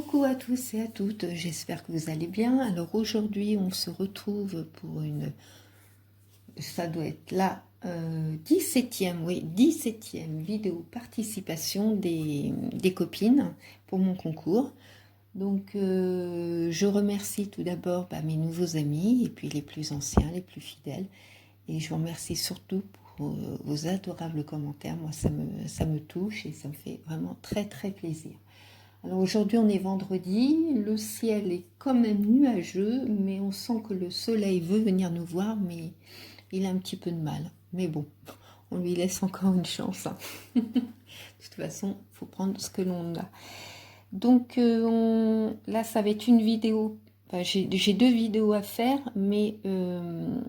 Coucou à tous et à toutes, j'espère que vous allez bien. Alors aujourd'hui on se retrouve pour ça doit être la 17e, oui, 17e vidéo participation des copines pour mon concours. Donc je remercie tout d'abord mes nouveaux amis et puis les plus anciens, les plus fidèles. Et je vous remercie surtout pour vos adorables commentaires. Moi ça me touche et ça me fait vraiment très très plaisir. Alors aujourd'hui on est vendredi, le ciel est quand même nuageux, mais on sent que le soleil veut venir nous voir, mais il a un petit peu de mal. Mais bon, on lui laisse encore une chance. Hein. De toute façon, il faut prendre ce que l'on a. Donc là ça va être une vidéo, enfin, j'ai deux vidéos à faire, mais il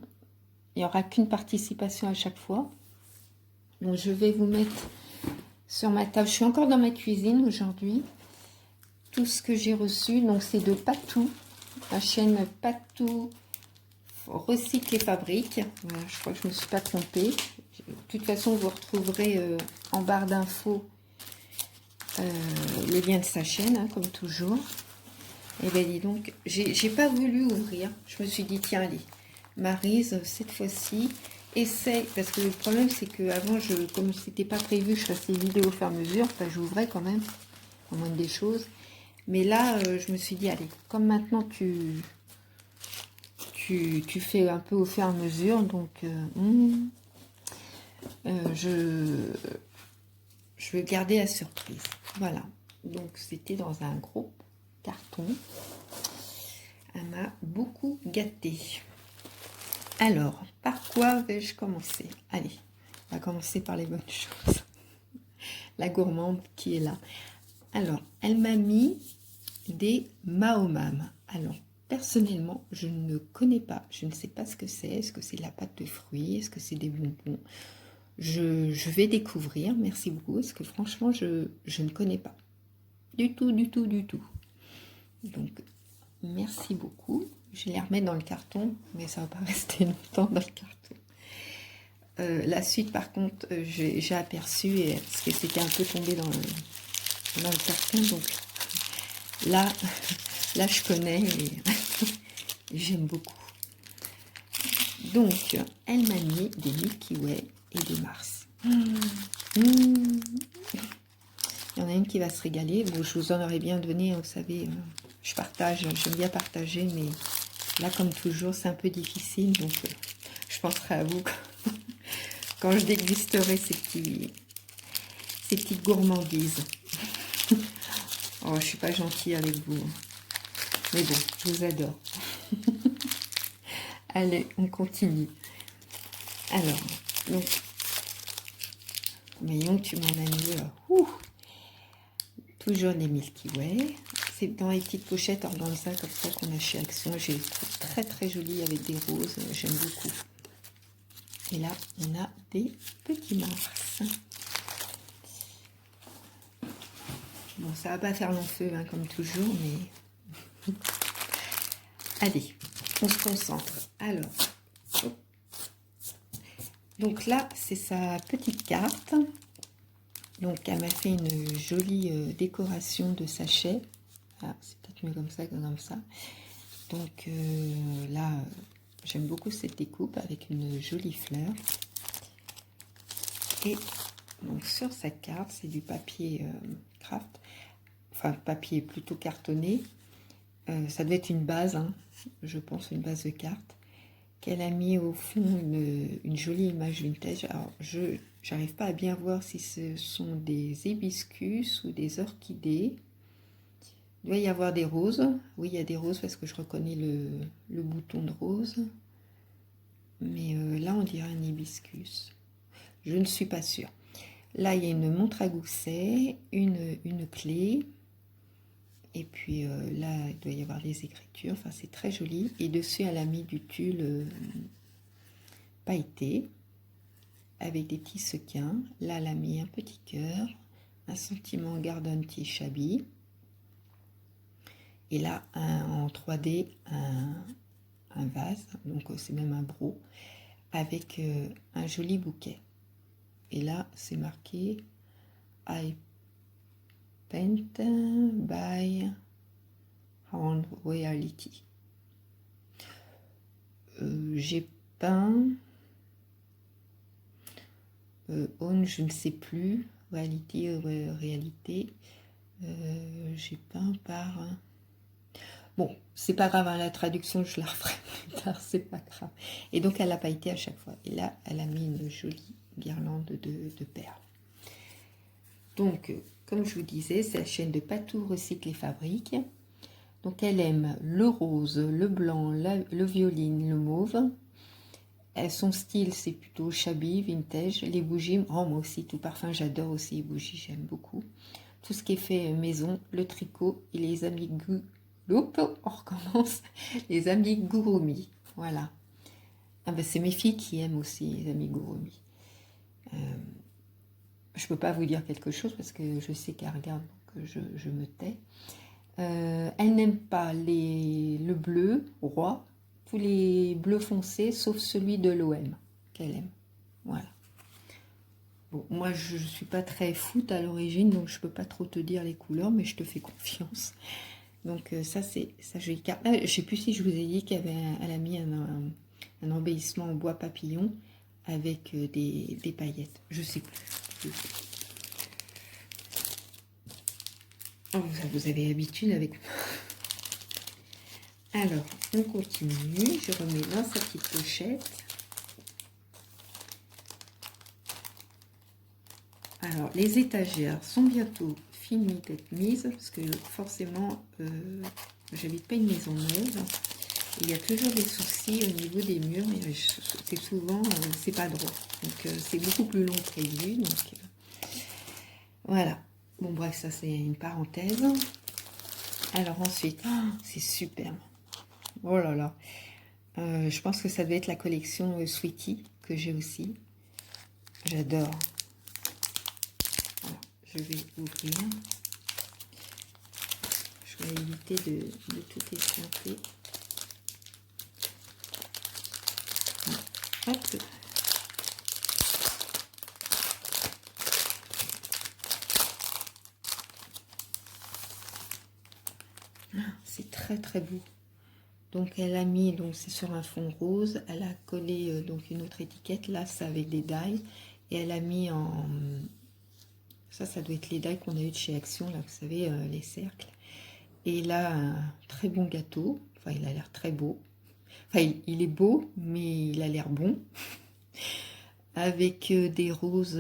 n'y aura qu'une participation à chaque fois. Donc je vais vous mettre sur ma table, je suis encore dans ma cuisine aujourd'hui. Tout ce que j'ai reçu, donc c'est de Patou, la chaîne Patou Recycle et Fabrique. Voilà, je crois que je ne me suis pas trompée. De toute façon, vous retrouverez en barre d'infos le lien de sa chaîne, hein, comme toujours. Et bien dis donc, j'ai pas voulu ouvrir. Je me suis dit, tiens, allez, Maryse, cette fois-ci, essaye. Parce que le problème, c'est que avant, comme c'était pas prévu, je faisais des vidéos au fur et à mesure, j'ouvrais quand même, au moins des choses. Mais là, je me suis dit, allez, comme maintenant tu fais un peu au fur et à mesure, donc je vais garder la surprise. Voilà, donc c'était dans un gros carton. Elle m'a beaucoup gâtée. Alors, par quoi vais-je commencer? Allez, on va commencer par les bonnes choses. La gourmande qui est là. Alors, elle m'a mis des Mahomam. Alors, personnellement, je ne connais pas. Je ne sais pas ce que c'est. Est-ce que c'est de la pâte de fruits? Est-ce que c'est des bonbons? Je vais découvrir. Merci beaucoup. Parce que franchement, je ne connais pas. Du tout, du tout, du tout. Donc, merci beaucoup. Je les remets dans le carton, mais ça ne va pas rester longtemps dans le carton. La suite, par contre, j'ai aperçu, parce que c'était un peu tombé dans le carton, donc là je connais et j'aime beaucoup. Donc, elle m'a mis des Milky Way et des Mars. Il y en a une qui va se régaler. Bon, je vous en aurais bien donné, vous savez, je partage, j'aime bien partager, mais là, comme toujours, c'est un peu difficile, donc je penserai à vous quand je dégusterai ces petites gourmandises. Oh, je suis pas gentille avec vous. Mais bon, je vous adore. Allez, on continue. Alors, donc, voyons que tu m'en as mis. Toujours des Milky Way. C'est dans les petites pochettes organza comme ça qu'on a chez Action. J'ai trouvé très très joli avec des roses. J'aime beaucoup. Et là, on a des petits Mars. Bon, ça va pas faire long feu, hein, comme toujours, mais... Allez, on se concentre. Alors, donc là, c'est sa petite carte. Donc, elle m'a fait une jolie décoration de sachet. Ah, c'est peut-être mieux comme ça que comme ça. Donc là, j'aime beaucoup cette découpe avec une jolie fleur. Et donc sur cette carte, c'est du papier craft, enfin papier plutôt cartonné. Ça doit être une base, hein, je pense, une base de carte, qu'elle a mis au fond une jolie image vintage. Alors, je n'arrive pas à bien voir si ce sont des hibiscus ou des orchidées. Il doit y avoir des roses. Oui, il y a des roses parce que je reconnais le bouton de rose. Mais là, on dirait un hibiscus. Je ne suis pas sûre. Là, il y a une montre à gousset, une clé. Et puis là, il doit y avoir des écritures. Enfin, c'est très joli. Et dessus, elle a mis du tulle pailleté avec des petits sequins. Là, elle a mis un petit cœur, un sentiment Garden Tea Shabby. Et là, en 3D, un vase, donc c'est même un broc, avec un joli bouquet. Et là, c'est marqué I paint by Reality. J'ai peint On, je ne sais plus, Reality, réalité. J'ai peint par... Bon, c'est pas grave, hein, la traduction, je la referai plus tard, c'est pas grave. Et donc, elle a pailleté à chaque fois. Et là, elle a mis une jolie guirlande de perles. Donc, comme je vous disais, c'est la chaîne de Patou Recycle et Fabrique. Donc, elle aime le rose, le blanc, le violine, le mauve. Son style, c'est plutôt shabby, vintage. Les bougies, oh, moi aussi, tout parfum, j'adore aussi les bougies, j'aime beaucoup. Tout ce qui est fait maison, le tricot et les amigues. On recommence. Les amigurumi. Voilà. Ah ben, c'est mes filles qui aiment aussi les amigurumi. Je ne peux pas vous dire quelque chose parce que je sais qu'elle regarde, donc je me tais. Elle n'aime pas le bleu roi, tous les bleus foncés, sauf celui de l'OM qu'elle aime. Voilà. Bon, moi, je ne suis pas très foot à l'origine, donc je ne peux pas trop te dire les couleurs, mais je te fais confiance. Donc ça, c'est sa jolie carte. Je ne sais plus si je vous ai dit qu'elle a mis un embellissement en bois papillon avec des paillettes. Je ne sais plus. Oh, vous avez l'habitude avec moi. Alors, on continue. Je remets dans sa petite pochette. Alors, les étagères sont bientôt finies d'être mises parce que forcément, j'habite pas une maison neuve. Il y a toujours des soucis au niveau des murs. C'est souvent, c'est pas droit. Donc, c'est beaucoup plus long que prévu. Donc, voilà. Bon, bref, ça, c'est une parenthèse. Alors, ensuite, oh, c'est superbe. Oh là là. Je pense que ça devait être la collection Sweetie que j'ai aussi. J'adore. Voilà, je vais ouvrir. Je vais éviter de tout esquinter. Hop. C'est très très beau. Donc elle a mis, donc c'est sur un fond rose, elle a collé donc une autre étiquette, là c'est avec des die, et elle a mis en, ça doit être les die qu'on a eu de chez Action, là vous savez, les cercles. Et là, un très bon gâteau, enfin il a l'air très beau, enfin il est beau, mais il a l'air bon, avec des roses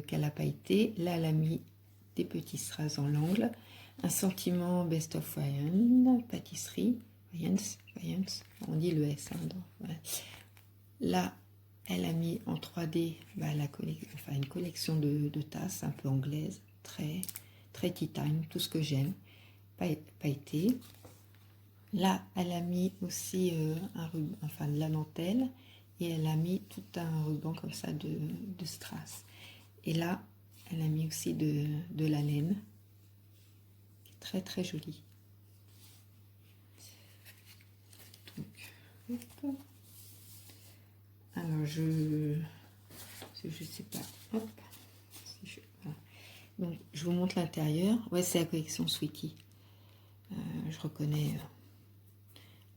qu'elle n'a pas été, là elle a mis des petits strass en l'angle, un sentiment Best of Ryan, pâtisserie, Vayance, on dit le S. Hein, donc, voilà. Là, elle a mis en 3D une collection de tasses un peu anglaises, très, très tea time, tout ce que j'aime, pailleté. Là, elle a mis aussi un ruban, enfin de la dentelle, et elle a mis tout un ruban comme ça de strass. Et là, elle a mis aussi de la laine, très très jolie. Alors je sais pas. Hop. Voilà. Donc je vous montre l'intérieur. Ouais, c'est la collection Sweetie. Je reconnais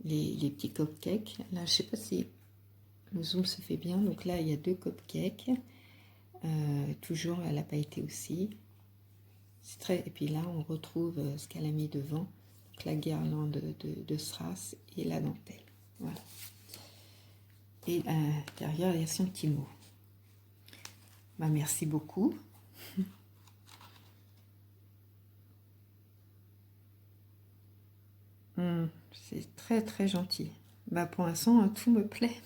les petits cupcakes. Là, je sais pas si le zoom se fait bien. Donc là, il y a 2 cupcakes. Toujours, elle n'a pas été aussi. C'est très. Et puis là, on retrouve ce qu'elle a mis devant. Donc la guirlande de strass et la dentelle. Voilà. Et à l'intérieur, il y a son petit mot. Bah, merci beaucoup. C'est très très gentil. Bah, pour l'instant, tout me plaît.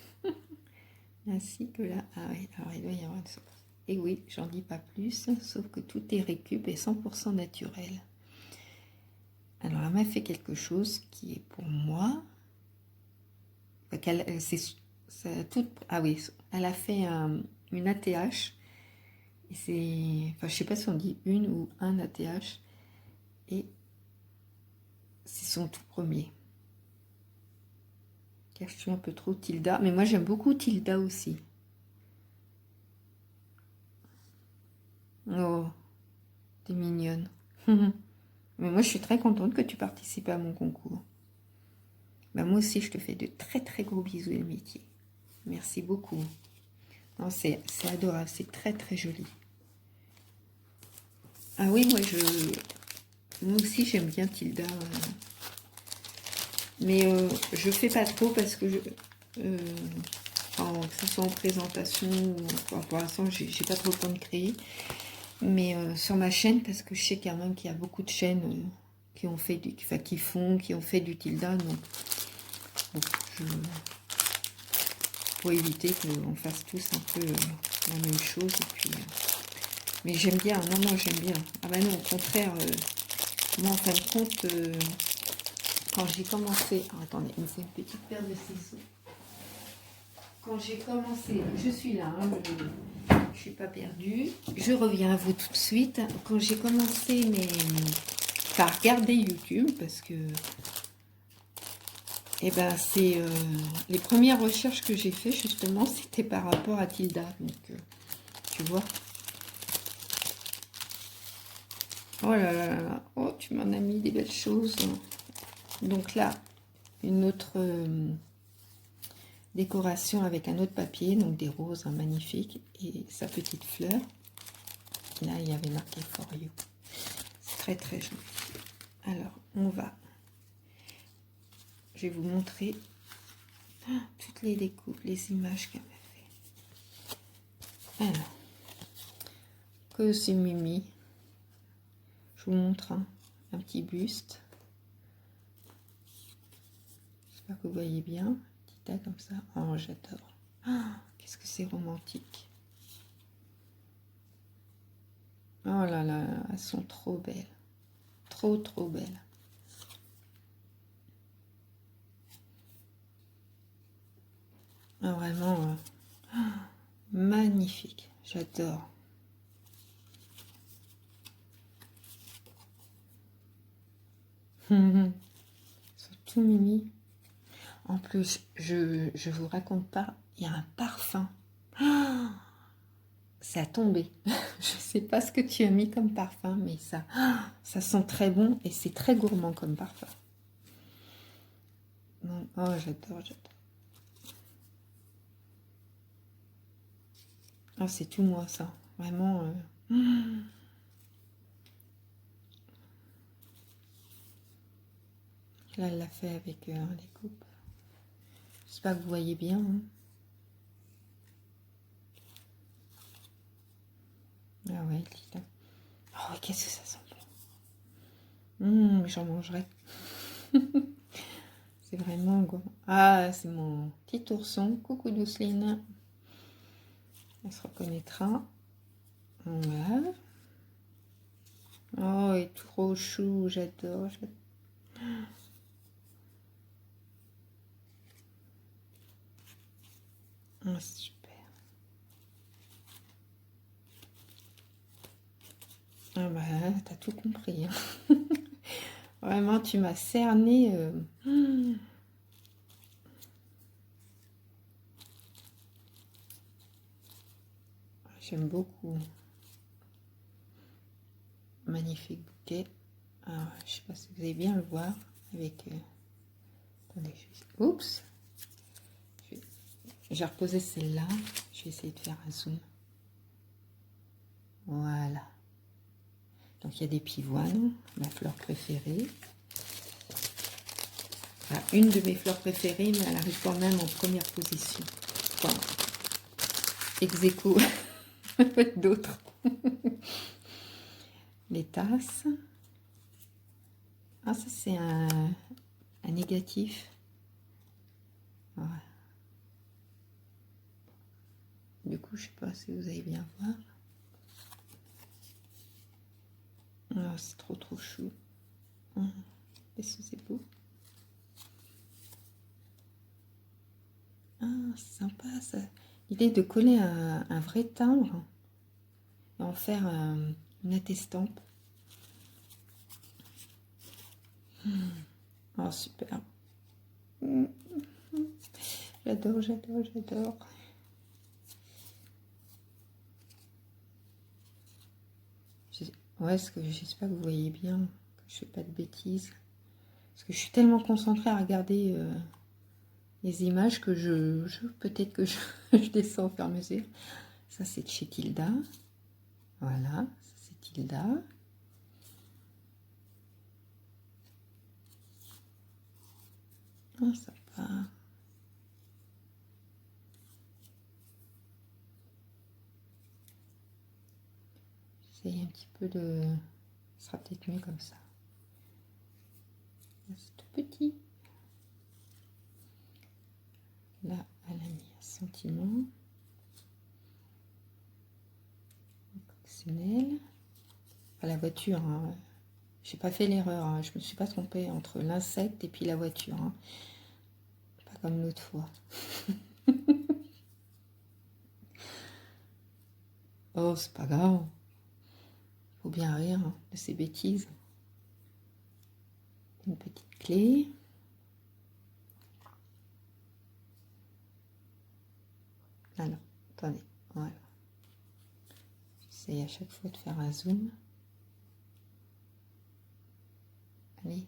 Ainsi que là. Ah oui, alors il doit y avoir une sauce. Et oui, j'en dis pas plus, sauf que tout est récup et 100% naturel. Alors, elle m'a fait quelque chose qui est pour moi. Ah oui, elle a fait une ATH. Et c'est, enfin, je sais pas si on dit une ou un ATH. Et c'est son tout premier. Car je suis un peu trop Tilda. Mais moi, j'aime beaucoup Tilda aussi. Oh, t'es mignonne. Mais moi, je suis très contente que tu participes à mon concours. Bah, moi aussi, je te fais de très très gros bisous, l'amitié. Merci beaucoup. Non, c'est adorable, c'est très très joli. Ah oui, moi aussi j'aime bien Tilda. Mais je fais pas trop parce que que ce soit en présentation ou pour l'instant j'ai pas trop le temps de créer. Mais sur ma chaîne, parce que je sais quand même qu'il y a beaucoup de chaînes qui ont fait qui ont fait du Tilda, donc bon, pour éviter qu'on fasse tous un peu la même chose. Et puis, mais j'aime bien, non, j'aime bien. Ah bah non, au contraire, moi en fin de compte, quand j'ai commencé... Alors, attendez, il me faut une petite paire de ciseaux. Quand j'ai commencé, je suis là, hein, je ne suis pas perdue. Je reviens à vous tout de suite. Quand j'ai commencé par regarder YouTube, parce que eh ben, c'est les premières recherches que j'ai fait justement, c'était par rapport à Tilda. Donc, tu vois. Oh là là là là. Oh, tu m'en as mis des belles choses. Donc là, une autre décoration avec un autre papier, donc des roses, hein, magnifiques, et sa petite fleur. Là, il y avait marqué For You. C'est très très joli. Alors, je vais vous montrer toutes les découpes, les images qu'elle m'a fait. Alors, que c'est Mimi. Je vous montre un petit buste. J'espère que vous voyez bien. Petit tas comme ça. Oh, j'adore. Oh, qu'est-ce que c'est romantique. Oh là là, elles sont trop belles. Trop, trop belles. Ah, vraiment, magnifique. J'adore. Surtout Mimi. En plus, je vous raconte pas, il y a un parfum. Ah, ça a tombé. Je sais pas ce que tu as mis comme parfum, mais ça sent très bon et c'est très gourmand comme parfum. Donc, oh, j'adore, j'adore. Oh, c'est tout moi, ça. Vraiment. Là, elle l'a fait avec des coupes. J'espère que vous voyez bien. Hein. Ah ouais, Lila. Oh, ouais, qu'est-ce que ça sent bon. J'en mangerai. C'est vraiment gourmand. Ah, c'est mon petit ourson. Coucou Douceline. Elle se reconnaîtra. Voilà. Oh, il est trop chou. J'adore. Oh, super. Ah bah, t'as tout compris. Hein. Vraiment, tu m'as cerné. J'aime beaucoup. Magnifique bouquet. Alors, je sais pas si vous allez bien le voir avec. Attendez, oups. J'ai reposé celle-là. Je vais essayer de faire un zoom. Voilà. Donc il y a des pivoines, ma fleur préférée. Enfin, une de mes fleurs préférées, mais elle arrive quand même en première position. Enfin, ex aequo avec d'autres. Les tasses. Ah, ça c'est un négatif. Ouais. Du coup, je sais pas si vous allez bien voir. Oh, c'est trop trop chou. Qu'est-ce que c'est beau. Ah, c'est sympa ça. L'idée de coller un vrai timbre et en faire une attestampe. Oh, super. J'adore, j'adore, j'adore. Ouais, ce que j'espère que vous voyez bien, que je fais pas de bêtises. Parce que je suis tellement concentrée à regarder les images que peut-être que je descends au fur et à mesure. Ça, c'est de chez Tilda. Voilà, ça c'est Tilda. Ah, ça va. J'essaye un petit peu de... Ce sera peut-être mieux comme ça. C'est tout petit. Là, elle a mis un sentiment. Coccinelle. Enfin, la voiture, hein. J'ai pas fait l'erreur, hein. Je me suis pas trompée entre l'insecte et puis la voiture. Hein. Pas comme l'autre fois. Oh, c'est pas grave. Faut bien rire hein, de ces bêtises. Une petite clé. Ah non, attendez, voilà. J'essaye à chaque fois de faire un zoom. Allez.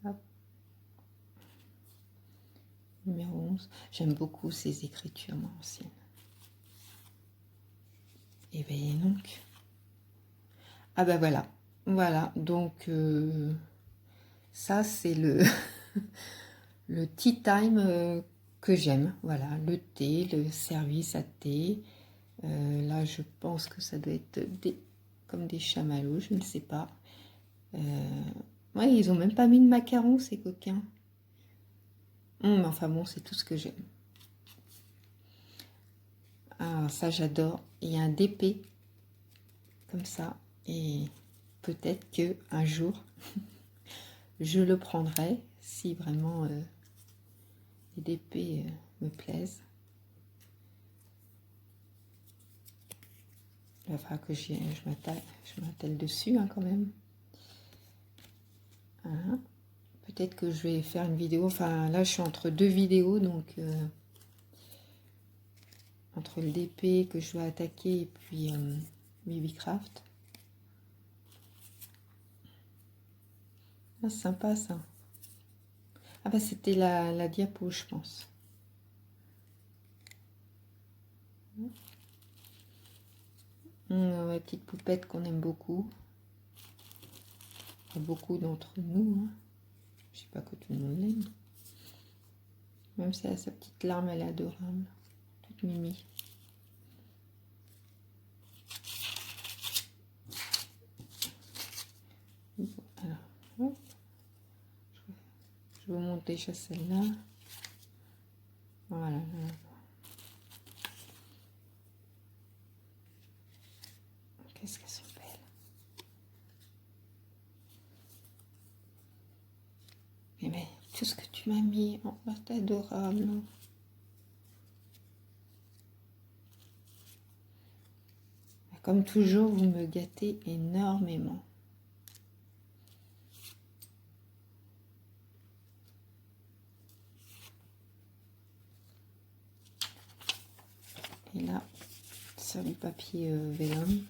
Hop. Numéro 11. J'aime beaucoup ces écritures moi, anciennes. Et bien donc. Ah ben voilà. Voilà, donc ça c'est le, le tea time que j'aime. Voilà, le thé, le service à thé. Là je pense que ça doit être comme des chamallows, je ne sais pas. Ouais, ils ont même pas mis de macarons ces coquins. Enfin bon, c'est tout ce que j'aime. Ah, ça j'adore. Il y a un DP comme ça. Et peut-être que un jour, je le prendrai si vraiment les DP me plaisent. Il va falloir que je m'attelle dessus hein, quand même. Hein. Peut-être que je vais faire une vidéo. Enfin, là, je suis entre deux vidéos, donc entre le DP que je dois attaquer et puis Babycraft. Ah, c'est sympa ça. Ah bah c'était la diapo, je pense. La petite poupette qu'on aime beaucoup. Beaucoup d'entre nous. Hein. Je sais pas que tout le monde l'aime. Même si elle a sa petite larme, elle est adorable. Toute mimi. Bon, alors, hop. Je vous montre déjà celle-là. Voilà. Qu'est-ce qu'elles sont belles. Mais tout ce que tu m'as mis, oh, c'est adorable. Comme toujours, vous me gâtez énormément. Et là, sur du papier vélum.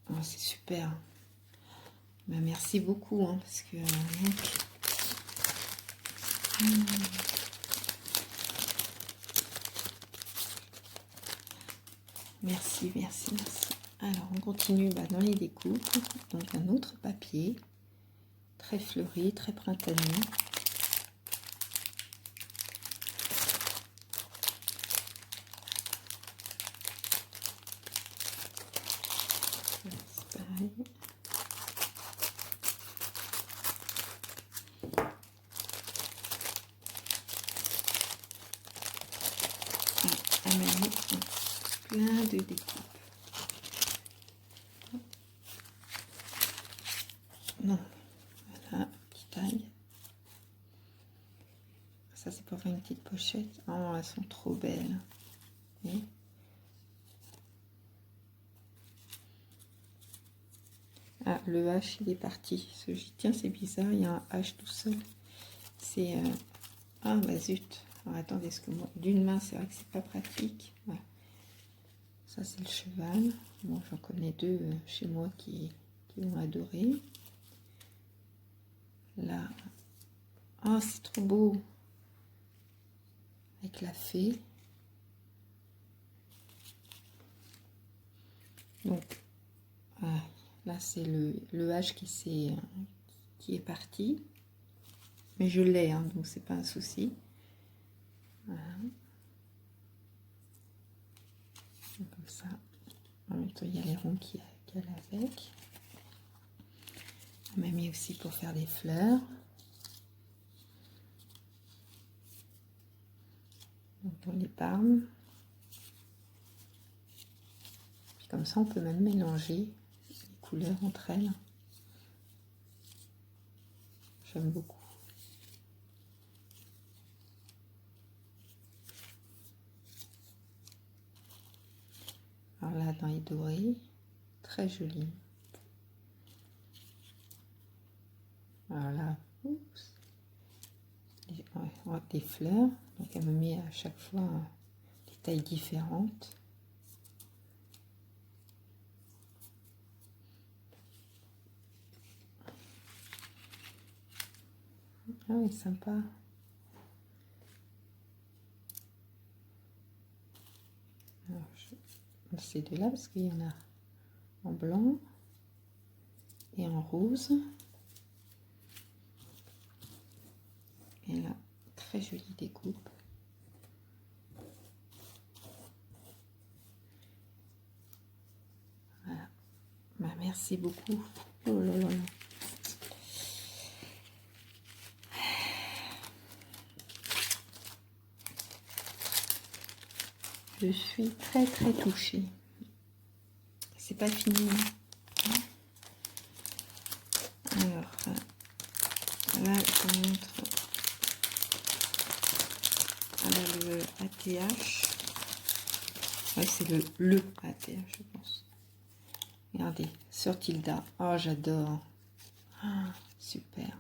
Oh, c'est super. Ben, merci beaucoup, hein, parce que... Merci, merci, merci. Alors, on continue dans les découpes. Donc, un autre papier. Très fleuri, très printanier. C'est pareil. Elle m'a mis plein de découpes. Non, voilà, petite taille. Ça, c'est pour faire une petite pochette. Oh, elles sont trop belles. Et ah, le H, il est parti. Je dis, tiens, c'est bizarre, il y a un H tout seul. C'est... Ah, bah zut. Alors, attendez, parce que moi, d'une main, c'est vrai que c'est pas pratique. Ouais. ça c'est le cheval. Bon, j'en connais deux chez moi qui ont adoré. Là, ah, c'est trop beau. Avec la fée. Donc, ah, là c'est le H qui est parti. Mais je l'ai, hein, donc c'est pas un souci. Voilà. Comme ça. En même temps, il y a les ronds qui allent avec. On m'a mis aussi pour faire des fleurs. Donc on les palmes. Puis comme ça, on peut même mélanger les couleurs entre elles. J'aime beaucoup. Alors là, dans les dorés, très joli. Alors là, oups, on voit des fleurs. Donc elle me met à chaque fois des tailles différentes. Ah oui, sympa. Alors, ces deux-là, parce qu'il y en a en blanc et en rose. Et là, très jolie découpe. Voilà. Bah, merci beaucoup. Oh là là là. Je suis très très touchée. C'est pas fini. Alors, là, je vous montre le ATH. Ouais, c'est le ATH, je pense. Regardez, sur Tilda. Oh, j'adore. Ah, super.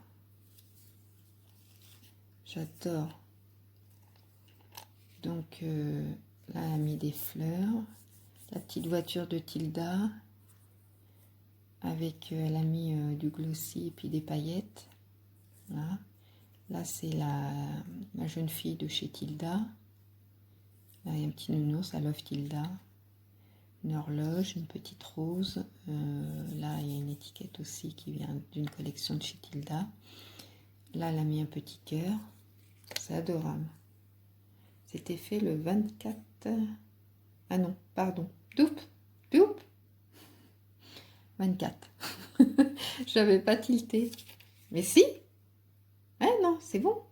J'adore. Donc, là, elle a mis des fleurs. La petite voiture de Tilda. Avec, elle a mis du glossy et puis des paillettes. Voilà. Là, c'est la jeune fille de chez Tilda. Là, il y a un petit nounours, I love Tilda. Une horloge, une petite rose. Là, il y a une étiquette aussi qui vient d'une collection de chez Tilda. Là, elle a mis un petit cœur. C'est adorable. C'était fait le 24... Ah non, pardon. Doup, doup. 24. Je n'avais pas tilté. Mais si. Ah non, c'est bon.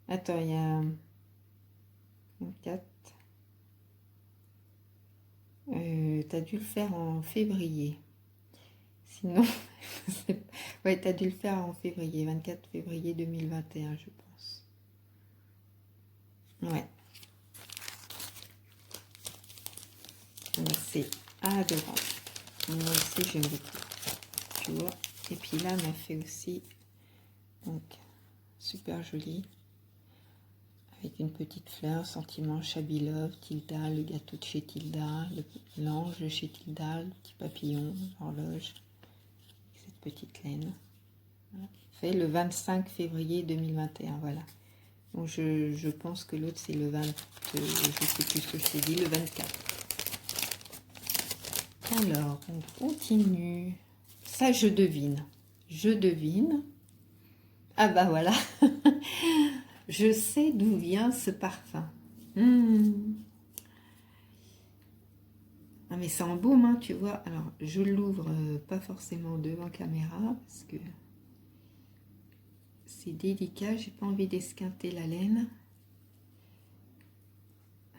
Attends, il y a 24. T'as dû le faire en février. Sinon, ouais, t'as dû le faire en février, 24 février 2021, je pense. Ouais. C'est adorable. Moi aussi, j'aime beaucoup. Tu vois. Et puis là, on a fait aussi, donc, super joli. Avec une petite fleur, sentiment Shabby Love, Tilda, le gâteau de chez Tilda, l'ange de chez Tilda, le petit papillon, l'horloge, cette petite laine. Voilà. Fait le 25 février 2021, voilà. Donc je pense que l'autre c'est le 20, je sais plus ce que je t'ai dit, le 24. Alors, on continue. Ça, je devine. Je devine. Ah bah voilà. Je sais d'où vient ce parfum. Ah mais c'est en baume, hein, tu vois. Alors, je l'ouvre pas forcément devant caméra parce que c'est délicat. J'ai pas envie d'esquinter la laine.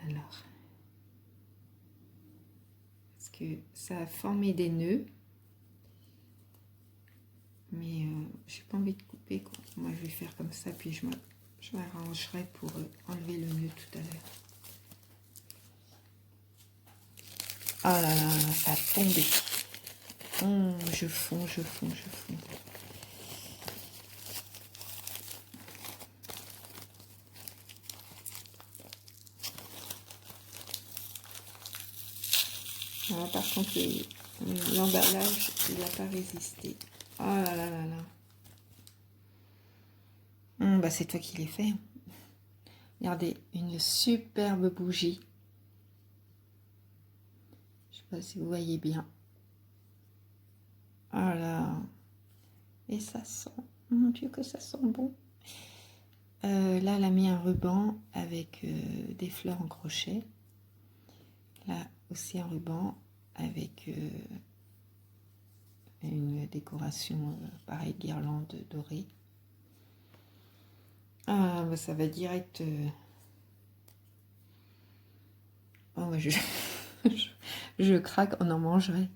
Alors, parce que ça a formé des nœuds. Mais j'ai pas envie de couper, quoi. Moi, je vais faire comme ça, puis je m'arrangerai pour enlever le nœud tout à l'heure. Ah là là, ça a tombé. Je fonds, je fonds, je fonds. hein. Par contre, l'emballage, il n'a pas résisté. Oh là là là là. Bah, c'est toi qui l'ai fait. Regardez, une superbe bougie. Je sais pas si vous voyez bien. Voilà. Et ça sent, mon Dieu que ça sent bon. Là, elle a mis un ruban avec des fleurs en crochet. Là aussi un ruban avec une décoration, pareil, guirlande dorée. Ah, bah, ça va direct. Oh, ouais, je craque, on en mangerait.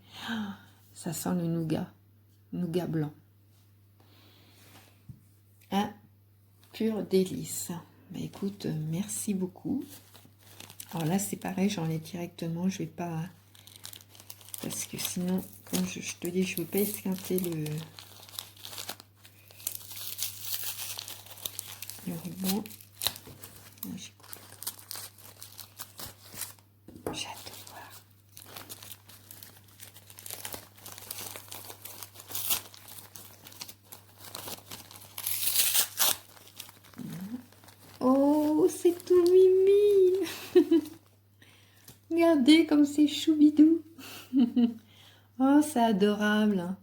Ça sent le nougat blanc. Un pur délice. Bah, écoute, merci beaucoup. Alors là, c'est pareil, j'en ai directement, je vais pas... Parce que sinon, comme je te dis, je ne veux pas esquinter le ruban. J'adore. Oh, c'est tout mimi. Regardez comme c'est choubidou. Oh, c'est adorable.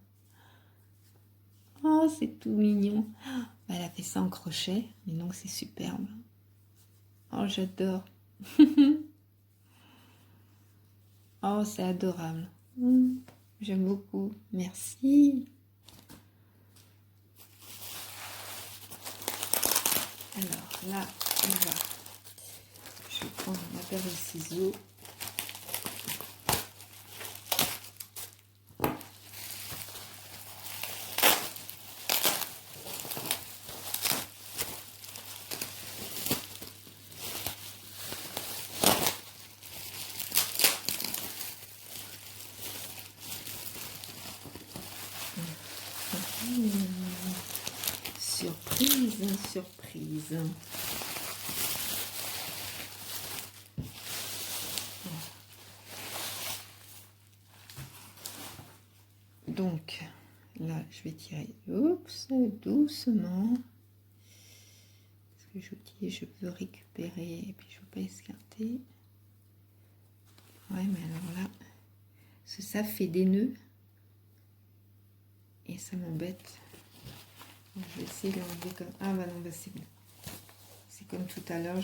Oh, c'est tout mignon. Elle a fait ça en crochet, mais donc c'est superbe. Oh, j'adore. Oh, c'est adorable. J'aime beaucoup. Merci. Alors là, je vais prendre ma paire de ciseaux. Surprise, surprise. Donc, là, je vais tirer, oups, doucement. Parce que je vous dis, je veux récupérer, et puis je ne veux pas esquinter. Ouais, mais alors là, ça fait des nœuds. Et ça m'embête. Je vais essayer de l'enlever comme... Ah bah non, bah c'est bon. C'est comme tout à l'heure,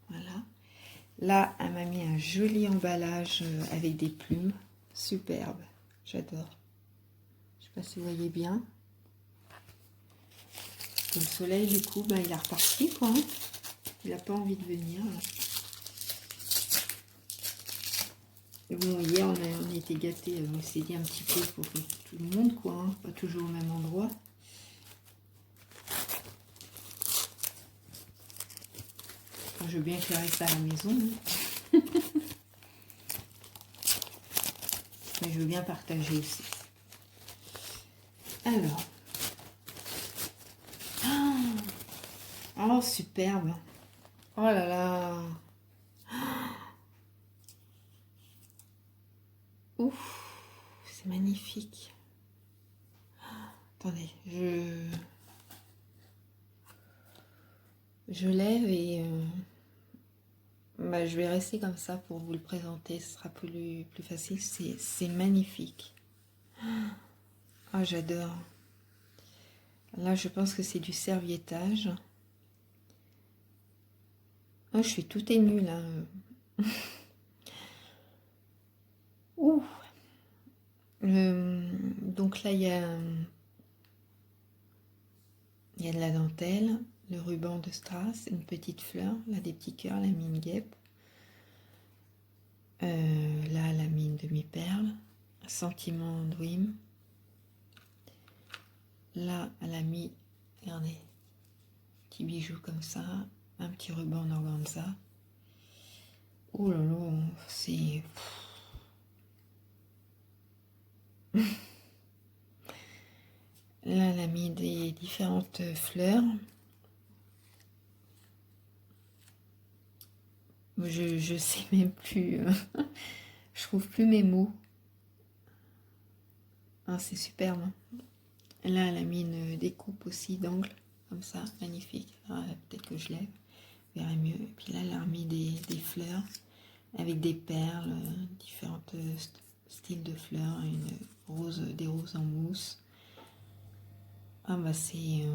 voilà. Là, elle m'a mis un joli emballage avec des plumes. Superbe. J'adore. Je sais pas si vous voyez bien. Le soleil, du coup, bah, il est reparti, quoi. Il n'a pas envie de venir. Là. Et bon, hier, on a été gâtés. On s'est dit un petit peu pour tout le monde, quoi. Hein. Pas toujours au même endroit. Je veux bien éclairer ça à la maison. Hein. Mais je veux bien partager aussi. Alors. Oh, superbe. Oh là là. Ouf, c'est magnifique. Attendez, je lève et bah, je vais rester comme ça pour vous le présenter. Ce sera plus facile. C'est magnifique. Oh, j'adore. Là, je pense que c'est du serviettage. Oh, je suis tout émue là. Ouh. Donc là, il y a de la dentelle, le ruban de strass, une petite fleur, là des petits cœurs, la mine guêpe. Là, la mine demi-perle, sentiment dream. Là, elle a mis, regardez, petit bijou comme ça, un petit ruban en organza. Oh là là, c'est... Là, elle a mis des différentes fleurs. Je sais même plus. Je trouve plus mes mots. Ah, c'est superbe. Là, elle a mis une découpe aussi d'angle, comme ça, magnifique. Peut-être que je lève, verrai mieux. Et puis là, elle a remis des fleurs avec des perles, différents styles de fleurs, des roses en mousse. Ah bah c'est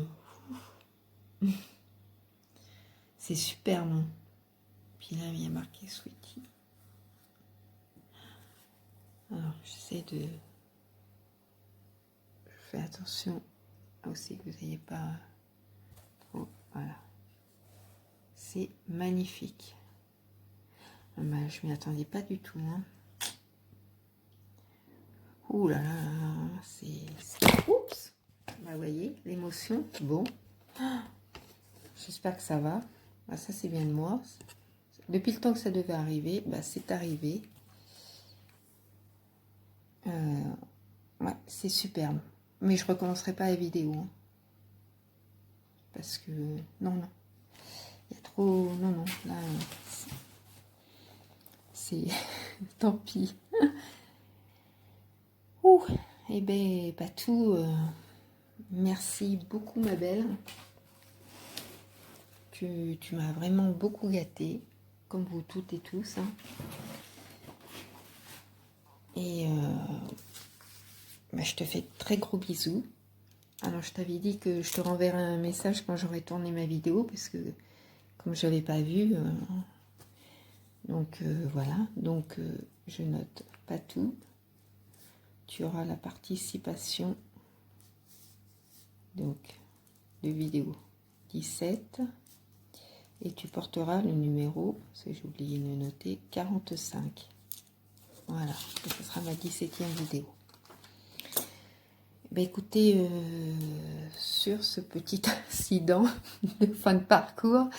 superbe. Puis là, il y a marqué Sweetie. Alors, j'essaie de... Je fais attention aussi que vous n'ayez pas trop... Voilà. C'est magnifique. Ah bah, je m'y attendais pas du tout. Hein. Ouh là là, c'est... Oups. Bah, vous voyez, l'émotion. Bon. J'espère que ça va. Bah, ça, c'est bien de moi. Depuis le temps que ça devait arriver, bah, c'est arrivé. Ouais, c'est superbe. Mais je recommencerai pas la vidéo. Hein. Parce que... Non. Il y a trop... Non. Là, c'est... Tant pis. Ouh. Eh ben, Patou, merci beaucoup, ma belle. Tu m'as vraiment beaucoup gâtée. Comme vous toutes et tous. Hein. Et... Bah, je te fais de très gros bisous. Alors, je t'avais dit que je te renverrai un message quand j'aurai tourné ma vidéo, parce que comme je n'avais pas vu, donc voilà. Donc, je note Patou. Tu auras la participation donc de vidéo 17 et tu porteras le numéro, parce que j'ai oublié de le noter, 45. Voilà, et ce sera ma 17e vidéo. Ben écoutez, sur ce petit incident de fin de parcours,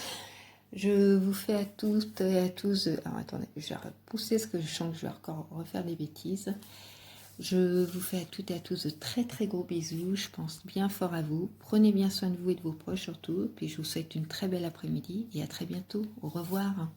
je vous fais à toutes et à tous... Alors attendez, je vais repousser parce que je sens que je vais encore refaire des bêtises. Je vous fais à toutes et à tous de très très gros bisous. Je pense bien fort à vous. Prenez bien soin de vous et de vos proches surtout. Puis je vous souhaite une très belle après-midi et à très bientôt. Au revoir.